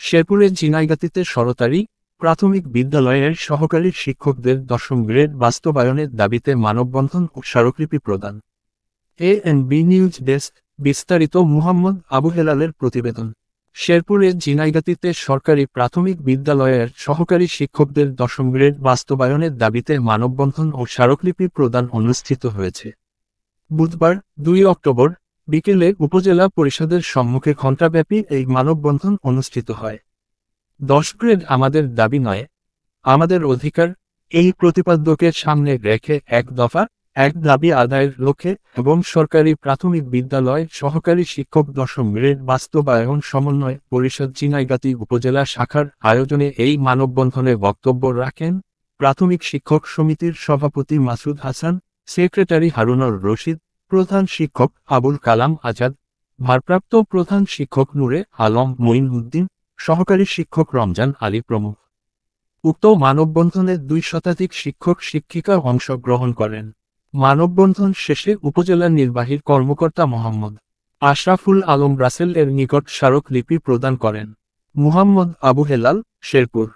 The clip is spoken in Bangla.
শেরপুরের ঝিনাইগাতীতে সরকারি প্রাথমিক বিদ্যালয়ের সহকারী শিক্ষকদের 10ম গ্রেড বাস্তবায়নের দাবিতে মানববন্ধন ও স্মারকলিপি প্রদান। এএনবি নিউজ ডেস্ক, বিস্তারিত মুহাম্মদ আবু হেলালের প্রতিবেদন। শেরপুরের ঝিনাইগাতীতে সরকারি প্রাথমিক বিদ্যালয়ের সহকারী শিক্ষকদের 10ম গ্রেড বাস্তবায়নের দাবিতে মানববন্ধন ও স্মারকলিপি প্রদান অনুষ্ঠিত হয়েছে। বুধবার 2 অক্টোবর বিকেলে উপজেলা পরিষদের সম্মুখে ঘণ্টাব্যাপী এই মানববন্ধন অনুষ্ঠিত হয়। 10 গ্রেড আমাদের দাবি নয়, আমাদের অধিকার, এই প্রতিপাদ্যকে সামনে রেখে এক দফা এক দাবি আদায়ের লক্ষ্যে এবং সরকারি প্রাথমিক বিদ্যালয় সহকারী শিক্ষক 10ম গ্রেড বাস্তবায়ন সমন্বয় পরিষদ ঝিনাইগাতী উপজেলা শাখার আয়োজনে এই মানববন্ধনে বক্তব্য রাখেন প্রাথমিক শিক্ষক সমিতির সভাপতি মাসুদ হাসান, সেক্রেটারি হারুনুর রশিদ, প্রধান শিক্ষক আবুল কালাম আজাদ, ভারপ্রাপ্ত প্রধান শিক্ষক নূরে আলম মঈনউদ্দিন, সহকারী শিক্ষক রমজান আলী প্রমুখ। উক্ত মানববন্ধনে 2 শতাধিক শিক্ষক শিক্ষিকা অংশগ্রহণ করেন। মানববন্ধন শেষে উপজেলা নির্বাহী কর্মকর্তা মোহাম্মদ আশরাফুল আলম রাসেল এর নিকট স্মারকলিপি প্রদান করেন। মুহাম্মদ আবু হেলাল, শেরপুর।